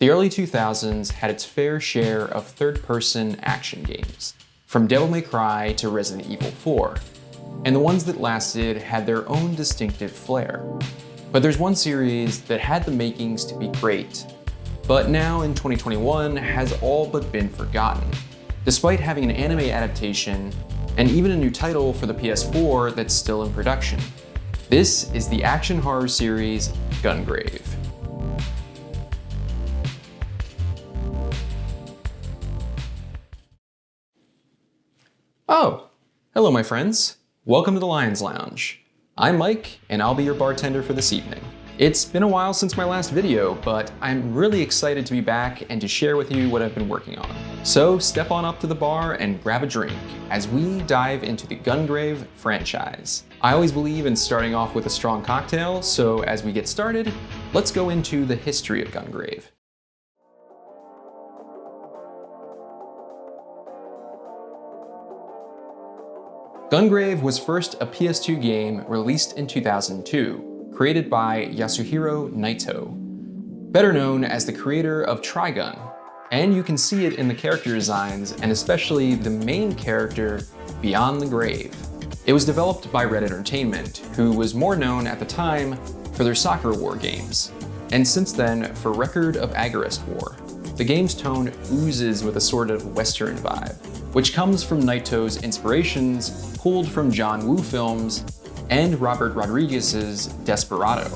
The early 2000s had its fair share of third-person action games, from Devil May Cry to Resident Evil 4, and the ones that lasted had their own distinctive flair. But there's one series that had the makings to be great, but now in 2021 has all but been forgotten, despite having an anime adaptation and even a new title for the PS4 that's still in production. This is the action horror series Gungrave. Oh, hello my friends. Welcome to the Lion's Lounge. I'm Mike, and I'll be your bartender for this evening. It's been a while since my last video, but I'm really excited to be back and to share with you what I've been working on. So step on up to the bar and grab a drink as we dive into the Gungrave franchise. I always believe in starting off with a strong cocktail, so as we get started, let's go into the history of Gungrave. Gungrave was first a PS2 game released in 2002, created by Yasuhiro Nightow, better known as the creator of Trigun, and you can see it in the character designs and especially the main character, Beyond the Grave. It was developed by Red Entertainment, who was more known at the time for their soccer war games, and since then for Record of Agarest War. The game's tone oozes with a sort of Western vibe, which comes from Nightow's inspirations pulled from John Woo films and Robert Rodriguez's Desperado.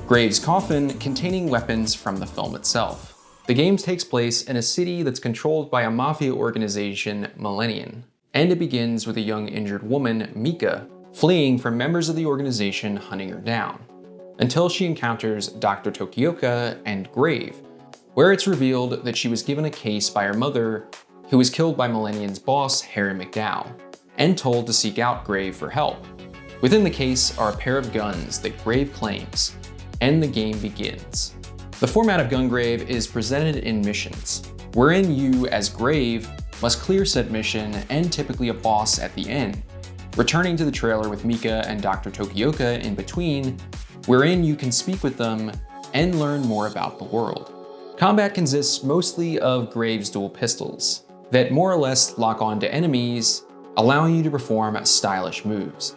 Grave's coffin containing weapons from the film itself. The game takes place in a city that's controlled by a mafia organization, Millennium, and it begins with a young injured woman, Mika, fleeing from members of the organization hunting her down, until she encounters Dr. Tokioka and Grave, where it's revealed that she was given a case by her mother, who was killed by Millennium's boss, Harry McDowell, and told to seek out Grave for help. Within the case are a pair of guns that Grave claims, and the game begins. The format of Gungrave is presented in missions, wherein you, as Grave, must clear said mission and typically a boss at the end, returning to the trailer with Mika and Dr. Tokioka in between, wherein you can speak with them and learn more about the world. Combat consists mostly of Grave's dual pistols that more or less lock on to enemies, allowing you to perform stylish moves.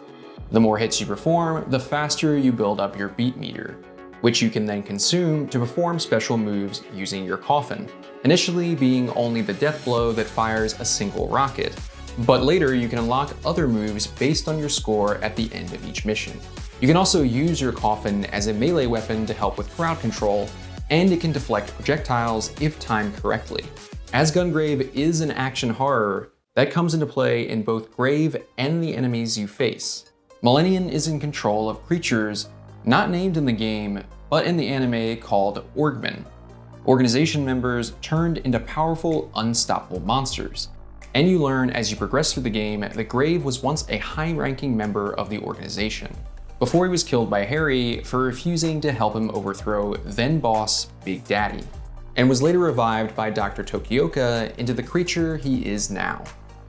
The more hits you perform, the faster you build up your beat meter, which you can then consume to perform special moves using your coffin, initially being only the death blow that fires a single rocket, but later you can unlock other moves based on your score at the end of each mission. You can also use your coffin as a melee weapon to help with crowd control, and it can deflect projectiles if timed correctly. As Gungrave is an action horror, that comes into play in both Grave and the enemies you face. Millennium is in control of creatures not named in the game, but in the anime called Orgmen, organization members turned into powerful, unstoppable monsters. And you learn as you progress through the game that Grave was once a high-ranking member of the organization, before he was killed by Harry for refusing to help him overthrow then-boss Big Daddy, and was later revived by Dr. Tokioka into the creature he is now.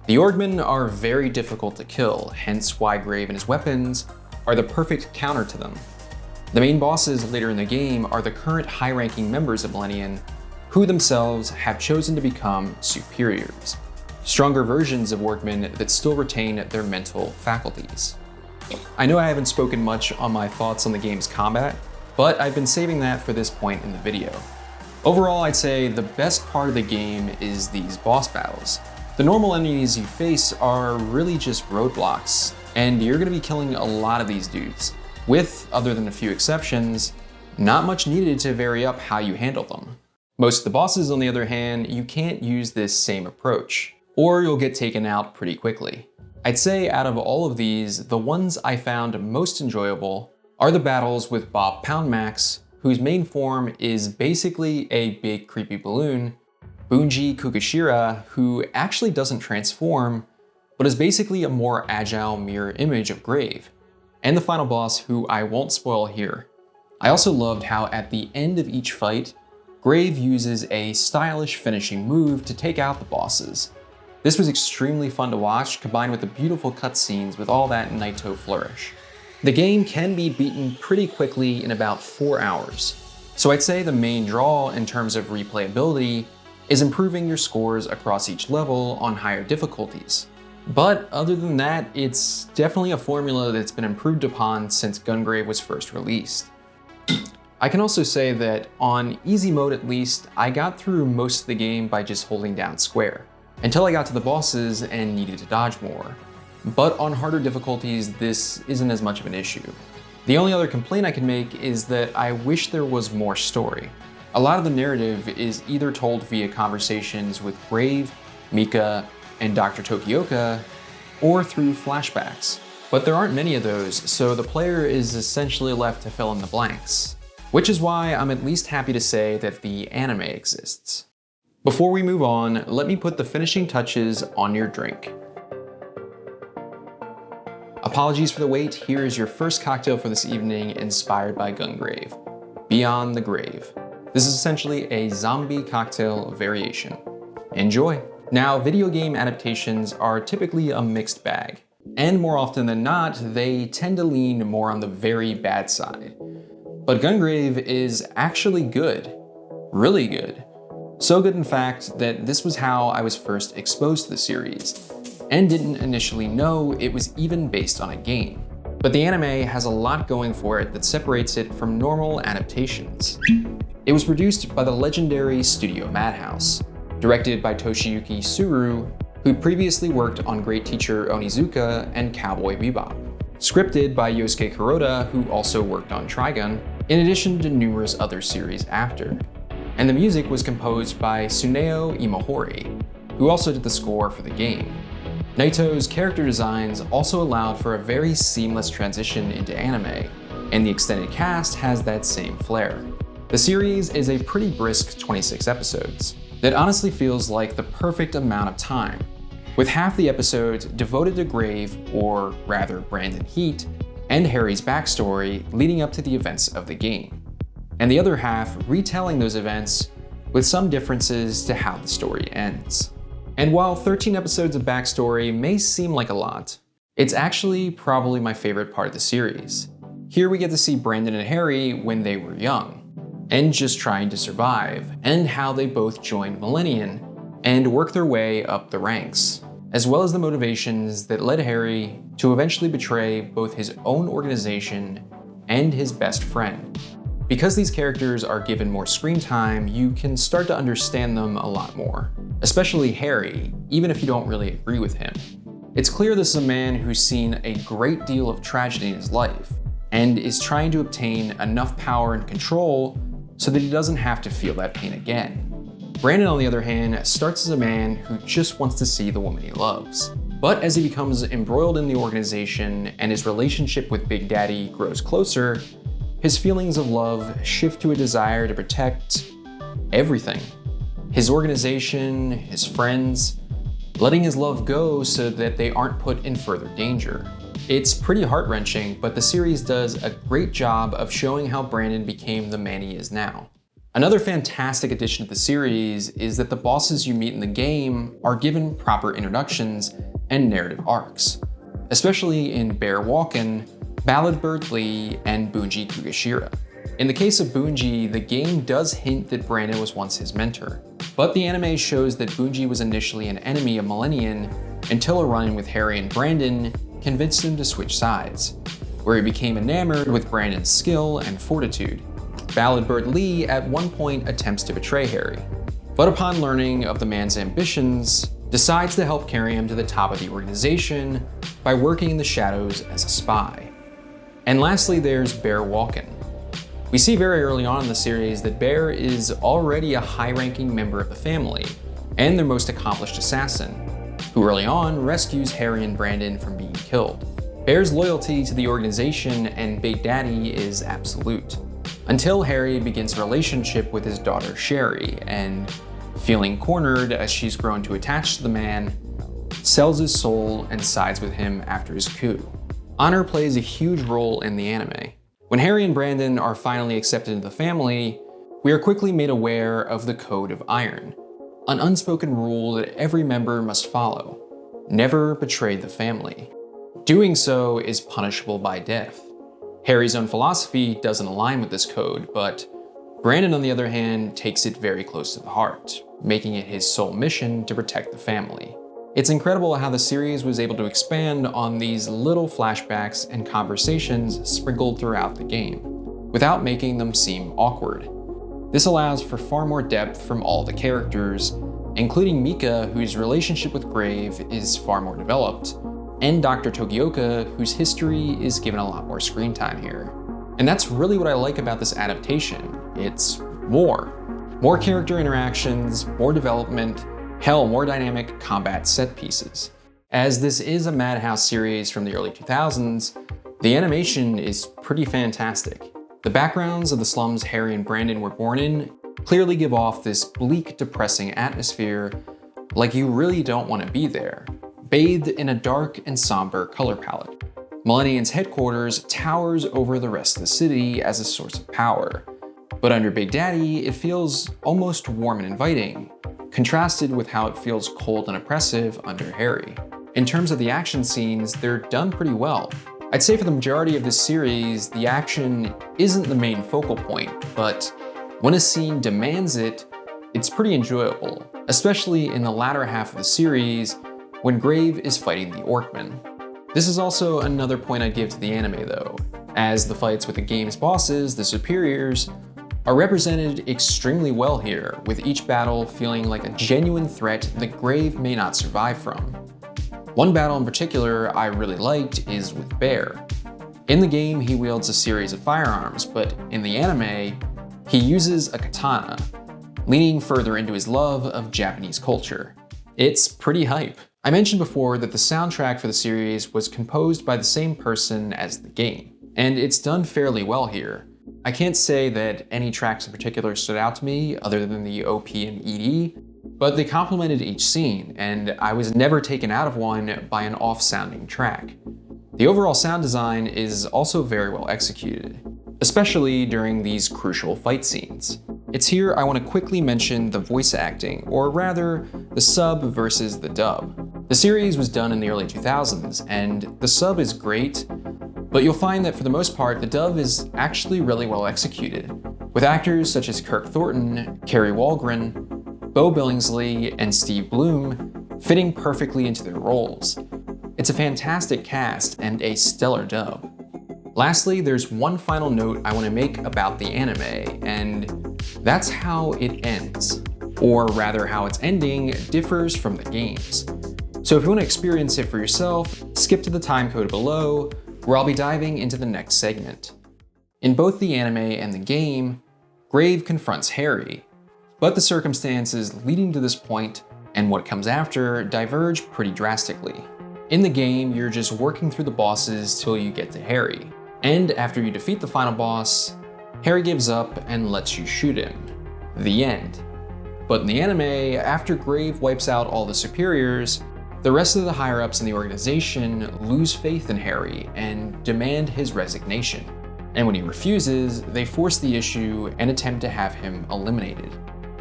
The Orgmen are very difficult to kill, hence why Grave and his weapons are the perfect counter to them. The main bosses later in the game are the current high-ranking members of Millennium, who themselves have chosen to become superiors, stronger versions of Orgmen that still retain their mental faculties. I know I haven't spoken much on my thoughts on the game's combat, but I've been saving that for this point in the video. Overall, I'd say the best part of the game is these boss battles. The normal enemies you face are really just roadblocks, and you're going to be killing a lot of these dudes, with, other than a few exceptions, not much needed to vary up how you handle them. Most of the bosses, on the other hand, you can't use this same approach, or you'll get taken out pretty quickly. I'd say out of all of these, the ones I found most enjoyable are the battles with Bob Poundmax, whose main form is basically a big creepy balloon, Bunji Kukushira, who actually doesn't transform, but is basically a more agile mirror image of Grave, and the final boss, who I won't spoil here. I also loved how at the end of each fight, Grave uses a stylish finishing move to take out the bosses. This was extremely fun to watch, combined with the beautiful cutscenes with all that Nightow flourish. The game can be beaten pretty quickly in about 4 hours, So I'd say the main draw in terms of replayability is improving your scores across each level on higher difficulties. But other than that, it's definitely a formula that's been improved upon since Gungrave was first released. I can also say that on easy mode at least, I got through most of the game by just holding down square, until I got to the bosses and needed to dodge more. But on harder difficulties, this isn't as much of an issue. The only other complaint I can make is that I wish there was more story. A lot of the narrative is either told via conversations with Grave, Mika, and Dr. Tokioka, or through flashbacks. But there aren't many of those, so the player is essentially left to fill in the blanks. Which is why I'm at least happy to say that the anime exists. Before we move on, let me put the finishing touches on your drink. Apologies for the wait, here is your first cocktail for this evening inspired by Gungrave, Beyond the Grave. This is essentially a zombie cocktail variation. Enjoy! Now, video game adaptations are typically a mixed bag, and more often than not, they tend to lean more on the very bad side. But Gungrave is actually good. Really good. So good in fact that this was how I was first exposed to the series, and didn't initially know it was even based on a game. But the anime has a lot going for it that separates it from normal adaptations. It was produced by the legendary Studio Madhouse, directed by Toshiyuki Suru, who previously worked on Great Teacher Onizuka and Cowboy Bebop. Scripted by Yosuke Kuroda, who also worked on Trigun, in addition to numerous other series after. And the music was composed by Tsuneo Imahori, who also did the score for the game. Nightow's character designs also allowed for a very seamless transition into anime, and the extended cast has that same flair. The series is a pretty brisk 26 episodes that honestly feels like the perfect amount of time, with half the episodes devoted to Grave, or rather Brandon Heat, and Harry's backstory leading up to the events of the game, and the other half retelling those events with some differences to how the story ends. And while 13 episodes of backstory may seem like a lot, it's actually probably my favorite part of the series. Here we get to see Brandon and Harry when they were young, and just trying to survive, and how they both joined Millennium and work their way up the ranks, as well as the motivations that led Harry to eventually betray both his own organization and his best friend. Because these characters are given more screen time, you can start to understand them a lot more, especially Harry, even if you don't really agree with him. It's clear this is a man who's seen a great deal of tragedy in his life, and is trying to obtain enough power and control so that he doesn't have to feel that pain again. Brandon, on the other hand, starts as a man who just wants to see the woman he loves. But as he becomes embroiled in the organization and his relationship with Big Daddy grows closer, his feelings of love shift to a desire to protect everything. His organization, his friends, letting his love go so that they aren't put in further danger. It's pretty heart-wrenching, but the series does a great job of showing how Brandon became the man he is now. Another fantastic addition to the series is that the bosses you meet in the game are given proper introductions and narrative arcs, especially in Bear Walken, Ballad Bird Lee, and Bunji Kugashira. In the case of Bunji, the game does hint that Brandon was once his mentor, but the anime shows that Bunji was initially an enemy of Millennium until a run-in with Harry and Brandon convinced him to switch sides, where he became enamored with Brandon's skill and fortitude. Ballad Bird Lee at one point attempts to betray Harry, but upon learning of the man's ambitions, decides to help carry him to the top of the organization by working in the shadows as a spy. And lastly, there's Bear Walken. We see very early on in the series that Bear is already a high-ranking member of the family, and their most accomplished assassin, who early on rescues Harry and Brandon from being killed. Bear's loyalty to the organization and Big Daddy is absolute, until Harry begins a relationship with his daughter Sherry, and feeling cornered as she's grown to attach to the man, sells his soul and sides with him after his coup. Honor plays a huge role in the anime. When Harry and Brandon are finally accepted into the family, we are quickly made aware of the Code of Iron, an unspoken rule that every member must follow: never betray the family. Doing so is punishable by death. Harry's own philosophy doesn't align with this code, but Brandon, on the other hand, takes it very close to the heart, making it his sole mission to protect the family. It's incredible how the series was able to expand on these little flashbacks and conversations sprinkled throughout the game, without making them seem awkward. This allows for far more depth from all the characters, including Mika, whose relationship with Grave is far more developed, and Dr. Tokioka, whose history is given a lot more screen time here. And that's really what I like about this adaptation. It's more. More character interactions, more development, hell, more dynamic combat set pieces. As this is a Madhouse series from the early 2000s, the animation is pretty fantastic. The backgrounds of the slums Harry and Brandon were born in clearly give off this bleak, depressing atmosphere, like you really don't want to be there, bathed in a dark and somber color palette. Millennium's headquarters towers over the rest of the city as a source of power, but under Big Daddy, it feels almost warm and inviting, contrasted with how it feels cold and oppressive under Harry. In terms of the action scenes, they're done pretty well. I'd say for the majority of this series, the action isn't the main focal point, but when a scene demands it, it's pretty enjoyable, especially in the latter half of the series when Grave is fighting the Orkman. This is also another point I'd give to the anime though, as the fights with the game's bosses, the superiors, are represented extremely well here, with each battle feeling like a genuine threat that Grave may not survive from. One battle in particular I really liked is with Bear. In the game, he wields a series of firearms, but in the anime, he uses a katana, leaning further into his love of Japanese culture. It's pretty hype. I mentioned before that the soundtrack for the series was composed by the same person as the game, and it's done fairly well here. I can't say that any tracks in particular stood out to me other than the OP and ED, but they complemented each scene, and I was never taken out of one by an off-sounding track. The overall sound design is also very well executed, especially during these crucial fight scenes. It's here I want to quickly mention the voice acting, or rather, the sub versus the dub. The series was done in the early 2000s, and the sub is great, but you'll find that for the most part, the dub is actually really well executed, with actors such as Kirk Thornton, Kerry Walgren, Bo Billingsley, and Steve Bloom fitting perfectly into their roles. It's a fantastic cast and a stellar dub. Lastly, there's one final note I want to make about the anime, and that's how it ends. Or rather, how its ending differs from the games. So if you want to experience it for yourself, skip to the timecode below, where I'll be diving into the next segment. In both the anime and the game, Grave confronts Harry, but the circumstances leading to this point and what comes after diverge pretty drastically. In the game, you're just working through the bosses till you get to Harry, and after you defeat the final boss, Harry gives up and lets you shoot him. The end. But in the anime, after Grave wipes out all the superiors, the rest of the higher-ups in the organization lose faith in Harry and demand his resignation. And when he refuses, they force the issue and attempt to have him eliminated.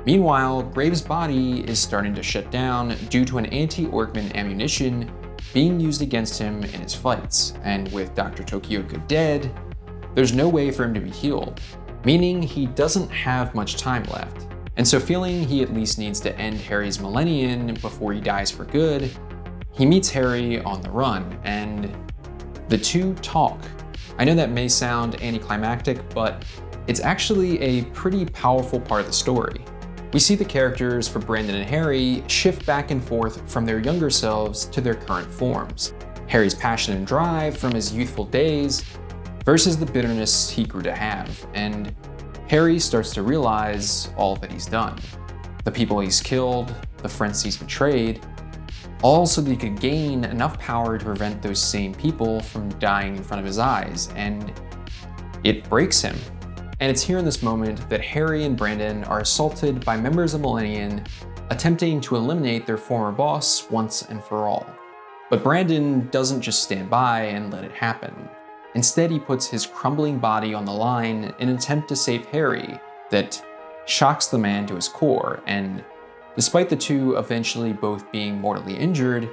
Meanwhile, Grave's body is starting to shut down due to an anti-Orkman ammunition being used against him in his fights, and with Dr. Tokioka dead, there's no way for him to be healed, meaning he doesn't have much time left. And so feeling he at least needs to end Harry's millennium before he dies for good, he meets Harry on the run, and the two talk. I know that may sound anticlimactic, but it's actually a pretty powerful part of the story. We see the characters for Brandon and Harry shift back and forth from their younger selves to their current forms. Harry's passion and drive from his youthful days versus the bitterness he grew to have, and Harry starts to realize all that he's done. The people he's killed, the friends he's betrayed, all so that he could gain enough power to prevent those same people from dying in front of his eyes, and it breaks him. And it's here in this moment that Harry and Brandon are assaulted by members of Millennium attempting to eliminate their former boss once and for all. But Brandon doesn't just stand by and let it happen. Instead, he puts his crumbling body on the line in an attempt to save Harry that shocks the man to his core, and despite the two eventually both being mortally injured,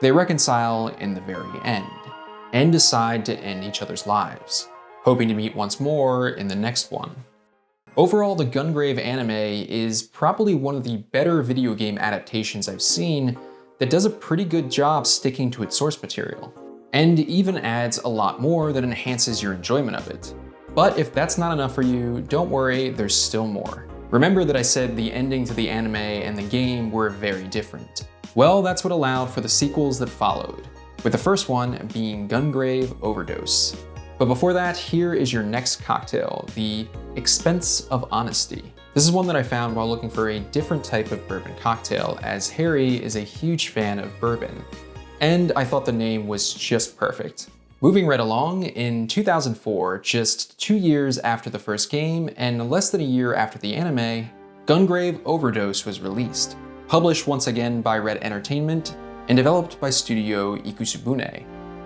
they reconcile in the very end, and decide to end each other's lives, hoping to meet once more in the next one. Overall, the Gungrave anime is probably one of the better video game adaptations I've seen that does a pretty good job sticking to its source material, and even adds a lot more that enhances your enjoyment of it. But if that's not enough for you, don't worry, there's still more. Remember that I said the ending to the anime and the game were very different. Well, that's what allowed for the sequels that followed, with the first one being Gungrave Overdose. But before that, here is your next cocktail, the Expense of Honesty. This is one that I found while looking for a different type of bourbon cocktail, as Harry is a huge fan of bourbon, and I thought the name was just perfect. Moving right along, in 2004, just 2 years after the first game and less than a year after the anime, Gungrave Overdose was released, published once again by Red Entertainment and developed by Studio Ikusubune.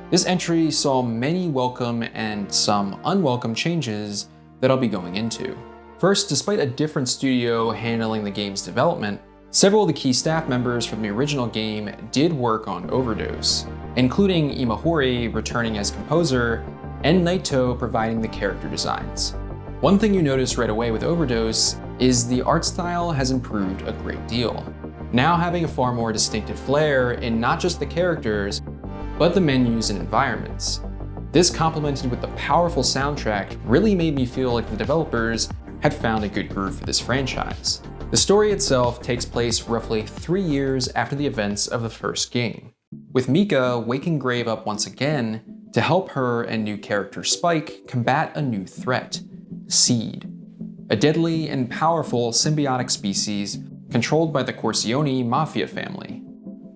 This entry saw many welcome and some unwelcome changes that I'll be going into. First, despite a different studio handling the game's development, several of the key staff members from the original game did work on Overdose, including Imahori returning as composer and Nightow providing the character designs. One thing you notice right away with Overdose is the art style has improved a great deal, now having a far more distinctive flair in not just the characters, but the menus and environments. This complemented with the powerful soundtrack really made me feel like the developers had found a good groove for this franchise. The story itself takes place roughly 3 years after the events of the first game, with Mika waking Grave up once again to help her and new character Spike combat a new threat, Seed, a deadly and powerful symbiotic species controlled by the Corsione mafia family.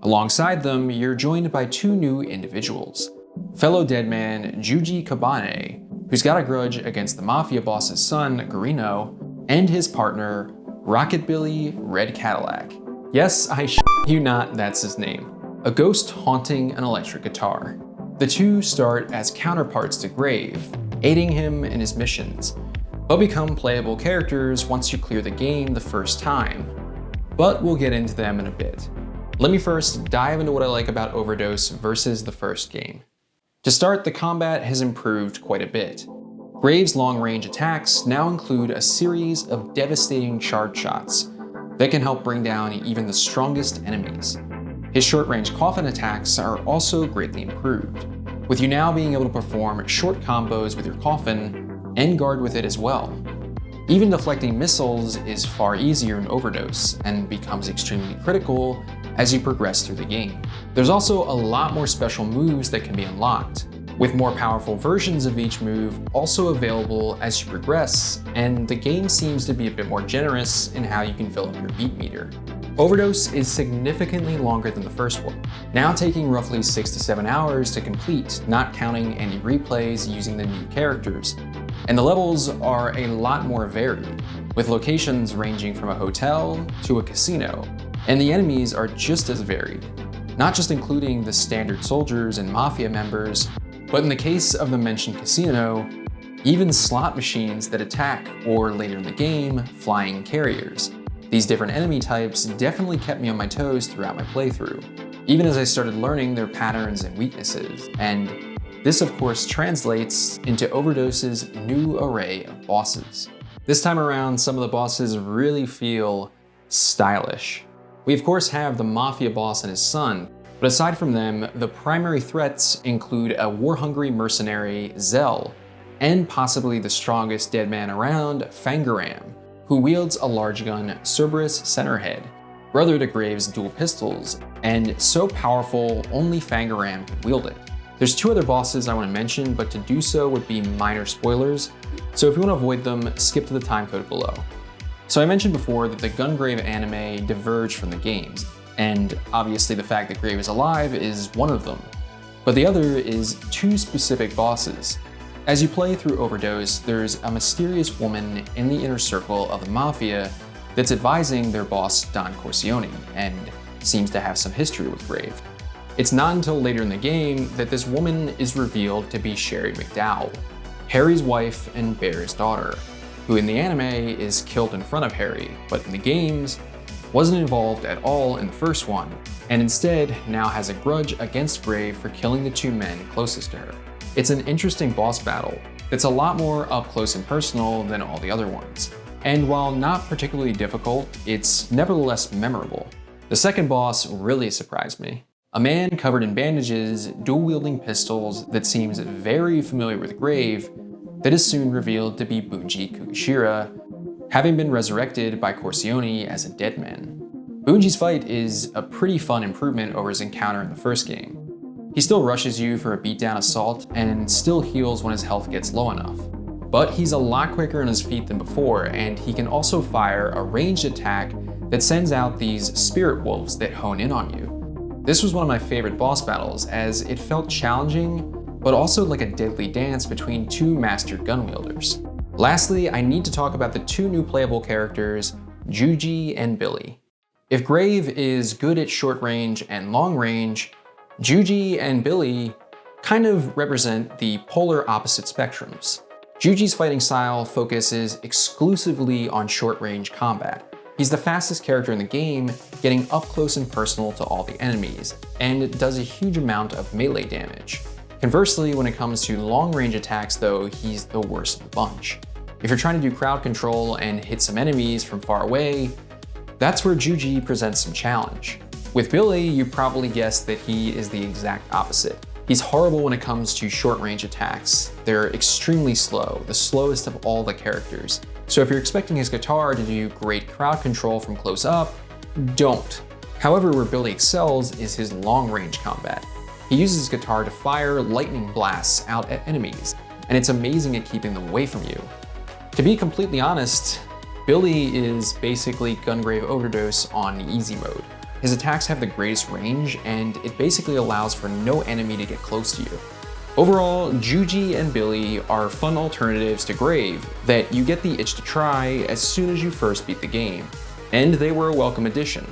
Alongside them, you're joined by 2 new individuals, fellow deadman Juji Kabane, who's got a grudge against the mafia boss's son, Garino, and his partner, Rocket Billy Red Cadillac. Yes, I shit you not, that's his name. A ghost haunting an electric guitar. The two start as counterparts to Grave, aiding him in his missions, but become playable characters once you clear the game the first time. But we'll get into them in a bit. Let me first dive into what I like about Overdose versus the first game. To start, the combat has improved quite a bit. Grave's long-range attacks now include a series of devastating charge shots that can help bring down even the strongest enemies. His short-range coffin attacks are also greatly improved, with you now being able to perform short combos with your coffin and guard with it as well. Even deflecting missiles is far easier in Overdose and becomes extremely critical as you progress through the game. There's also a lot more special moves that can be unlocked, with more powerful versions of each move also available as you progress, and the game seems to be a bit more generous in how you can fill up your beat meter. Overdose is significantly longer than the first one, now taking roughly 6 to 7 hours to complete, not counting any replays using the new characters. And the levels are a lot more varied, with locations ranging from a hotel to a casino, and the enemies are just as varied, not just including the standard soldiers and mafia members, but in the case of the mentioned casino, even slot machines that attack, or later in the game, flying carriers. These different enemy types definitely kept me on my toes throughout my playthrough, even as I started learning their patterns and weaknesses, and this of course translates into Overdose's new array of bosses. This time around, some of the bosses really feel stylish. We of course have the mafia boss and his son, but aside from them, the primary threats include a war-hungry mercenary, Zell, and possibly the strongest dead man around, Fangaram, who wields a large gun Cerberus Centerhead, brother to Grave's dual pistols, and so powerful only Fangaram can wield it. There's 2 other bosses I want to mention, but to do so would be minor spoilers, so if you want to avoid them, skip to the timecode below. So I mentioned before that the Gungrave anime diverged from the games, and obviously the fact that Grave is alive is one of them. But the other is 2 specific bosses. As you play through Overdose, there's a mysterious woman in the inner circle of the mafia that's advising their boss Don Corsione, and seems to have some history with Grave. It's not until later in the game that this woman is revealed to be Sherry McDowell, Harry's wife and Bear's daughter, who in the anime is killed in front of Harry, but in the games wasn't involved at all in the first one, and instead now has a grudge against Grave for killing the 2 men closest to her. It's an interesting boss battle that's a lot more up close and personal than all the other ones. and while not particularly difficult, it's nevertheless memorable. The second boss really surprised me. A man covered in bandages, dual-wielding pistols that seems very familiar with Grave, that is soon revealed to be Bunji Kugashira, having been resurrected by Corcione as a dead man. Bunji's fight is a pretty fun improvement over his encounter in the first game. He still rushes you for a beatdown assault and still heals when his health gets low enough. But he's a lot quicker on his feet than before, and he can also fire a ranged attack that sends out these spirit wolves that hone in on you. This was one of my favorite boss battles, as it felt challenging, but also like a deadly dance between two mastered gun wielders. Lastly, I need to talk about the two new playable characters, Juji and Billy. If Grave is good at short range and long range, Juji and Billy kind of represent the polar opposite spectrums. Juji's fighting style focuses exclusively on short-range combat. He's the fastest character in the game, getting up close and personal to all the enemies, and does a huge amount of melee damage. Conversely, when it comes to long-range attacks though, he's the worst of the bunch. If you're trying to do crowd control and hit some enemies from far away, that's where Juji presents some challenge. With Billy, you probably guessed that he is the exact opposite. He's horrible when it comes to short-range attacks. They're extremely slow, the slowest of all the characters. So if you're expecting his guitar to do great crowd control from close up, don't. However, where Billy excels is his long-range combat. He uses his guitar to fire lightning blasts out at enemies, and it's amazing at keeping them away from you. To be completely honest, Billy is basically Gungrave Overdose on easy mode. His attacks have the greatest range, and it basically allows for no enemy to get close to you. Overall, Juji and Billy are fun alternatives to Grave that you get the itch to try as soon as you first beat the game, and they were a welcome addition.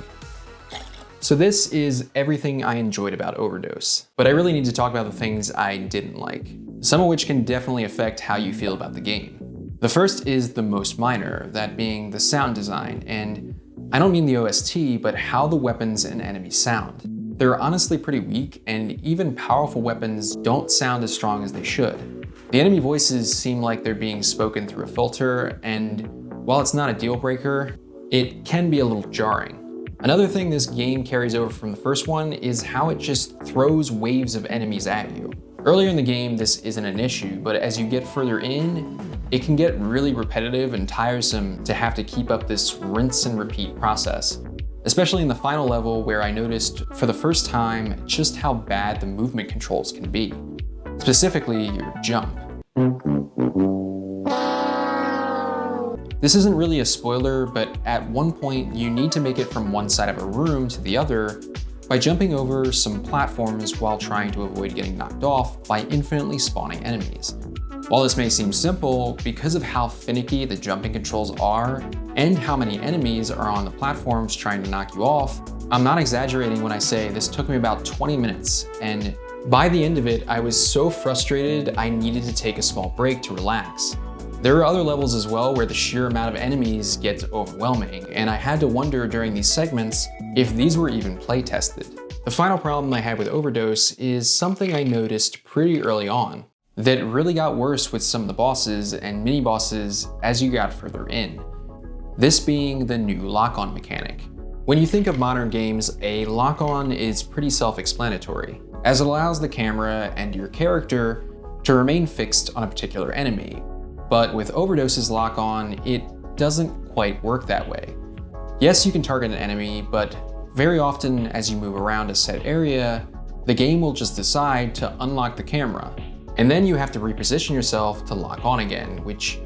So this is everything I enjoyed about Overdose, but I really need to talk about the things I didn't like, some of which can definitely affect how you feel about the game. The first is the most minor, that being the sound design, and I don't mean the OST, but how the weapons and enemies sound. They're honestly pretty weak, and even powerful weapons don't sound as strong as they should. The enemy voices seem like they're being spoken through a filter, and while it's not a deal breaker, it can be a little jarring. Another thing this game carries over from the first one is how it just throws waves of enemies at you. Earlier in the game, this isn't an issue, but as you get further in, it can get really repetitive and tiresome to have to keep up this rinse and repeat process. Especially in the final level, where I noticed for the first time just how bad the movement controls can be. Specifically, your jump. This isn't really a spoiler, but at one point you need to make it from one side of a room to the other by jumping over some platforms while trying to avoid getting knocked off by infinitely spawning enemies. While this may seem simple, because of how finicky the jumping controls are and how many enemies are on the platforms trying to knock you off, I'm not exaggerating when I say this took me about 20 minutes, and by the end of it, I was so frustrated I needed to take a small break to relax. There are other levels as well where the sheer amount of enemies gets overwhelming, and I had to wonder during these segments if these were even play tested. The final problem I had with Overdose is something I noticed pretty early on that really got worse with some of the bosses and mini-bosses as you got further in. This being the new lock-on mechanic. When you think of modern games, a lock-on is pretty self-explanatory, as it allows the camera and your character to remain fixed on a particular enemy. But with Overdose's lock-on, it doesn't quite work that way. Yes, you can target an enemy, but very often as you move around a set area, the game will just decide to unlock the camera. And then you have to reposition yourself to lock on again, which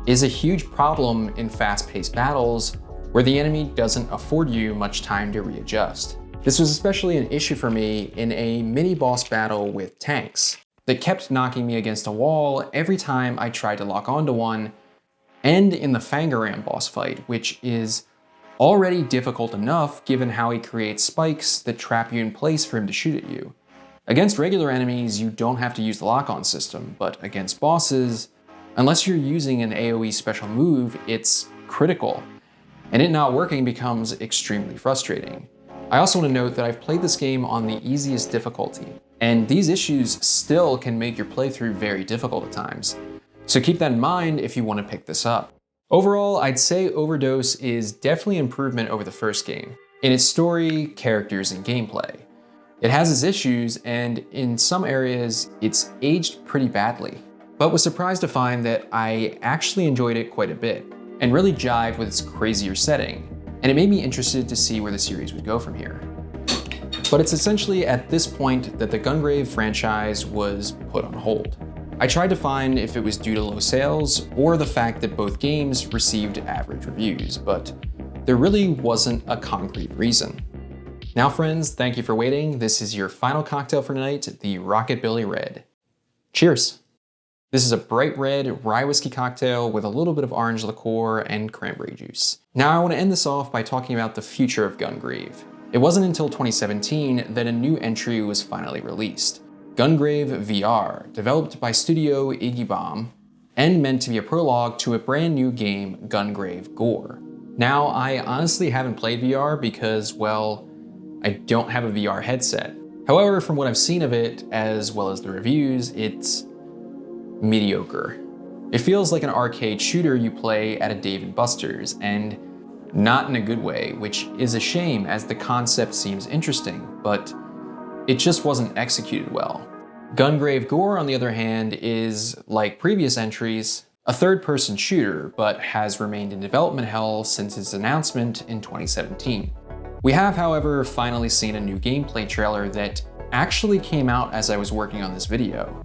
is a huge problem in fast-paced battles where the enemy doesn't afford you much time to readjust. This was especially an issue for me in a mini-boss battle with tanks that kept knocking me against a wall every time I tried to lock onto one, and in the Fangaram boss fight, which is already difficult enough given how he creates spikes that trap you in place for him to shoot at you. Against regular enemies, you don't have to use the lock-on system, but against bosses, unless you're using an AoE special move, it's critical, and it not working becomes extremely frustrating. I also want to note that I've played this game on the easiest difficulty, and these issues still can make your playthrough very difficult at times. So keep that in mind if you want to pick this up. Overall, I'd say Overdose is definitely an improvement over the first game, in its story, characters, and gameplay. It has its issues, and in some areas, it's aged pretty badly, but was surprised to find that I actually enjoyed it quite a bit, and really jived with its crazier setting, and it made me interested to see where the series would go from here. But it's essentially at this point that the Gungrave franchise was put on hold. I tried to find if it was due to low sales or the fact that both games received average reviews, but there really wasn't a concrete reason. Now friends, thank you for waiting. This is your final cocktail for tonight, the Rocket Billy Red. Cheers. This is a bright red rye whiskey cocktail with a little bit of orange liqueur and cranberry juice. Now I want to end this off by talking about the future of Gungrave. It wasn't until 2017 that a new entry was finally released. Gungrave VR, developed by Studio Iggy Bomb, and meant to be a prologue to a brand new game, Gungrave G.O.R.E. Now, I honestly haven't played VR because, well, I don't have a VR headset. However, from what I've seen of it, as well as the reviews, it's mediocre. It feels like an arcade shooter you play at a Dave & Buster's, and not in a good way, which is a shame as the concept seems interesting, but it just wasn't executed well. Gungrave G.O.R.E, on the other hand, is, like previous entries, a third-person shooter, but has remained in development hell since its announcement in 2017. We have, however, finally seen a new gameplay trailer that actually came out as I was working on this video.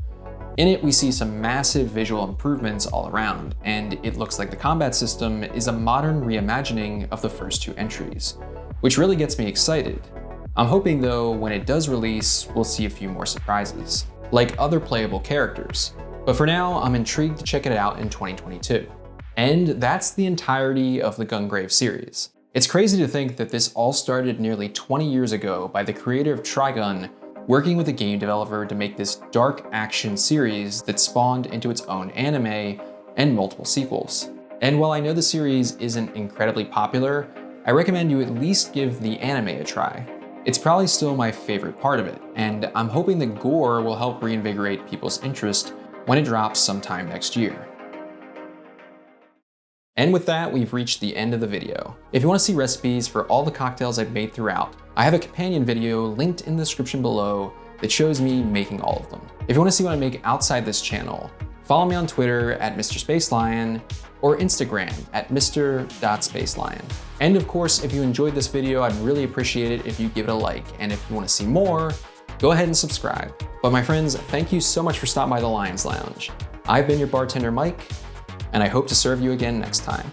In it, we see some massive visual improvements all around, and it looks like the combat system is a modern reimagining of the first two entries, which really gets me excited. I'm hoping though, when it does release, we'll see a few more surprises, like other playable characters. But for now, I'm intrigued to check it out in 2022. And that's the entirety of the Gungrave series. It's crazy to think that this all started nearly 20 years ago by the creator of Trigun working with a game developer to make this dark action series that spawned into its own anime and multiple sequels. And while I know the series isn't incredibly popular, I recommend you at least give the anime a try. It's probably still my favorite part of it, and I'm hoping that G.O.R.E will help reinvigorate people's interest when it drops sometime next year. And with that, we've reached the end of the video. If you want to see recipes for all the cocktails I've made throughout, I have a companion video linked in the description below that shows me making all of them. If you want to see what I make outside this channel, follow me on Twitter at MrSpacelion or Instagram at Mr.Spacelion. And of course, if you enjoyed this video, I'd really appreciate it if you give it a like. And if you want to see more, go ahead and subscribe. But my friends, thank you so much for stopping by the Lions Lounge. I've been your bartender, Mike, and I hope to serve you again next time.